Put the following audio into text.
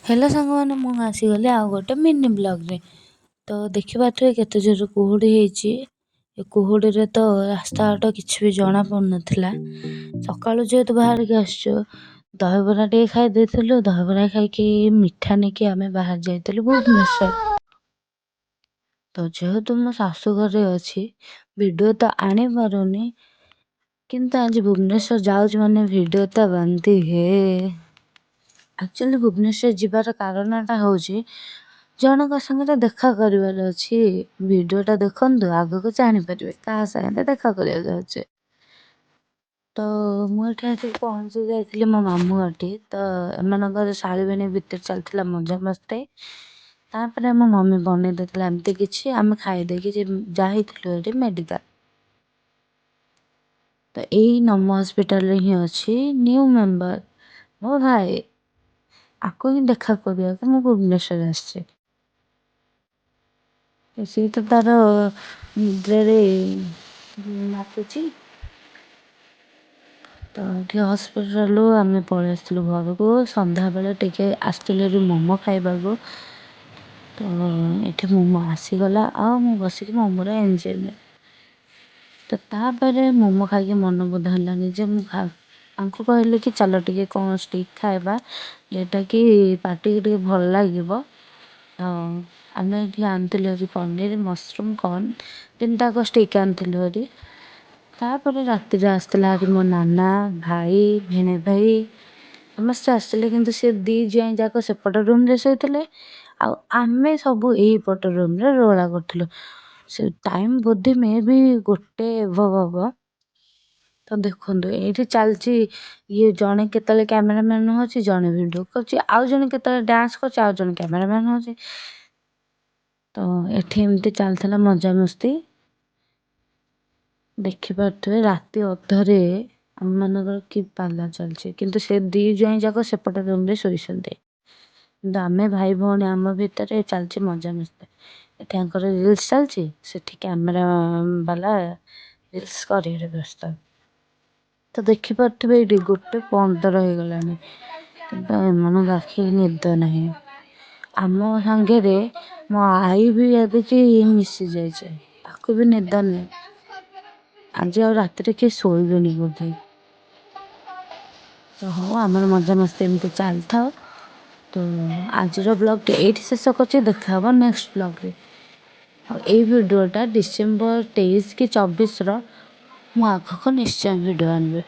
ହେଲା ସାଙ୍ଗମାନେ, ମୁଁ ଆସିଗଲି ଆଉ ଗୋଟେ ମିନି ବ୍ଲଗ୍ରେ। ତ ଦେଖିପାରୁଥିବେ କେତେ ଜୋରରେ କୁହୁଡ଼ି ହେଇଛି। ଏ କୁହୁଡ଼ିରେ ତ ରାସ୍ତାଘାଟ କିଛି ବି ଜଣା ପଡ଼ୁନଥିଲା। ସକାଳୁ ଯେହେତୁ ବାହାରିକି ଆସିଛୁ, ଦହିବରା ଟିକେ ଖାଇ ଦେଇଥିଲୁ। ଦହିବରା ଖାଇକି ମିଠା ନେଇକି ଆମେ ବାହାରି ଯାଇଥିଲୁ ଭୁବନେଶ୍ୱର। ତ ଯେହେତୁ ମୋ ଶାଶୁ ଘରେ ଅଛି, ଭିଡ଼ିଓ ତ ଆଣିପାରୁନି, କିନ୍ତୁ ଆଜି ଭୁବନେଶ୍ୱର ଯାଉଛି ମାନେ ଭିଡ଼ିଓ ତ ବନତି ହେ। ଆକ୍ଚୁଆଲି ଭୁବନେଶ୍ୱର ଯିବାର କାରଣଟା ହେଉଛି ଜଣଙ୍କ ସାଙ୍ଗରେ ଦେଖା କରିବାର ଅଛି। ଭିଡ଼ିଓଟା ଦେଖନ୍ତୁ, ଆଗକୁ ଜାଣିପାରିବେ କାହା ସାଙ୍ଗରେ ଦେଖା କରିବାକୁ ଯାଉଛି। ତ ମୁଁ ଏଠି ଆସିକି ପହଞ୍ଚି ଯାଇଥିଲି ମୋ ମାମୁଁ ଘରଠି। ତ ଏମାନଙ୍କର ଶାଳୀବେଣୀ ଭିତରେ ଚାଲିଥିଲା ମଜାମସ୍ତି। ତାପରେ ମୋ ମମି ବନେଇ ଦେଇଥିଲା ଏମିତି କିଛି, ଆମେ ଖାଇଦେଇକି ଯାଇଥିଲୁ ଏଠି ମେଡ଼ିକାଲ। ତ ଏଇ ନମ ହସ୍ପିଟାଲରେ ହିଁ ଅଛି ନ୍ୟୁ ମେମ୍ବର ମୋ ଭାଇ। ଆକୁ ହିଁ ଦେଖା କରିବାକୁ ମୁଁ ଭୁବନେଶ୍ୱର ଆସିଛି। ସିଏ ତ ତାର ନିଦ୍ରାରେ ନାଚୁଛି। ତ ଏଠି ହସ୍ପିଟାଲରୁ ଆମେ ପଳେଇ ଆସିଥିଲୁ ଘରକୁ। ସନ୍ଧ୍ୟାବେଳେ ଟିକେ ଆସିଥିଲୁ ଏଠି ମୋମୋ ଖାଇବାକୁ। ତ ଏଠି ମୋମୋ ଆସିଗଲା ଆଉ ମୁଁ ବସିକି ମୋମୋର ଏନ୍ଜୟ ନେଲି। ତ ତାପରେ ମୋମୋ ଖାଇକି ମନ ବୋଧ ହେଲାନି ଯେ ମୁଁ ତାଙ୍କୁ କହିଲି କି ଚାଲ ଟିକେ କ'ଣ ଷ୍ଟିକ୍ ଖାଇବା, ଯେଉଁଟାକି ପାଟିକି ଟିକେ ଭଲ ଲାଗିବ। ଆମେ ଏଠି ଆଣିଥିଲୁ ଏଠି ପନିର, ମସରୁମ୍, କର୍ଣ୍ଣ, ତିନିଟାକ ଷ୍ଟିକ୍ ଆଣିଥିଲୁ ଏଠି। ତାପରେ ରାତିରେ ଆସିଥିଲା ଏଠି ମୋ ନାନା, ଭାଇ, ଭିଣେଇ ଭାଇ ସମସ୍ତେ ଆସିଥିଲେ। କିନ୍ତୁ ସେ ଦୁଇ ଜ୍ୱାଇଁ ଯାକ ସେପଟ ରୁମ୍ରେ ଶୋଇଥିଲେ, ଆଉ ଆମେ ସବୁ ଏଇପଟ ରୁମ୍ରେ ରୋଳା କରୁଥିଲୁ। ସେ ଟାଇମ୍ ବୋଧେ ମେ ବି 1 ଏଭବ ହବ। ତ ଦେଖନ୍ତୁ ଏଇଠି ଚାଲିଛି, ଇଏ ଜଣେ କେତେବେଳେ କ୍ୟାମେରାମ୍ୟାନ୍ ହେଉଛି, ଜଣେ ଭିଡ଼ିଓ କରୁଛି, ଆଉ ଜଣେ କେତେବେଳେ ଡ୍ୟାନ୍ସ କରୁଛି, ଆଉ ଜଣେ କ୍ୟାମେରାମ୍ୟାନ୍ ହେଉଛି। ତ ଏଠି ଏମିତି ଚାଲିଥିଲା ମଜାମସ୍ତି। ଦେଖିପାରୁଥିବେ ରାତି ଅଧରେ ଆମମାନଙ୍କର କି ପାଲା ଚାଲିଛି, କିନ୍ତୁ ସେ ଦୁଇ ଜ୍ୱାଇଁ ଯାକ ସେପଟ ରୁମ୍ରେ ଶୋଇଛନ୍ତି। କିନ୍ତୁ ଆମେ ଭାଇ ଭଉଣୀ ଆମ ଭିତରେ ଚାଲିଛି ମଜାମସ୍ତି। ଏଠି ଆଙ୍କର ରିଲ୍ସ ଚାଲିଛି, ସେଠି କ୍ୟାମେରା ବାଲା ରିଲ୍ସ କରିବାରେ ବ୍ୟସ୍ତ। ତ ଦେଖିପାରୁଥିବେ ଏଇଠି 1:15 ହେଇଗଲାଣି, କିନ୍ତୁ ଏମାନଙ୍କୁ ଆଖିକି ନିଦ ନାହିଁ। ଆମ ସାଙ୍ଗରେ ମୋ ଆଈ ବି ଆଜିକି ମିଶିଯାଇଛି, ତାକୁ ବି ନିଦ ନାହିଁ। ଆଜି ଆଉ ରାତିରେ କିଏ ଶୋଇବେନି ବୋଧେ। ତ ହଉ, ଆମର ମଜାମସ୍ତି ଏମିତି ଚାଲିଥାଉ। ତ ଆଜିର ବ୍ଲଗ୍ଟି ଏଇଠି ଶେଷ କରୁଛି। ଦେଖା ହେବ ନେକ୍ସଟ ବ୍ଲଗ୍ରେ। ଆଉ ଏଇ ଭିଡ଼ିଓଟା ଡିସେମ୍ବର 23 କି 24ର ମୁଁ ଆଗକୁ ନିଶ୍ଚୟ ଭିଡ଼ିଓ ଆଣିବି।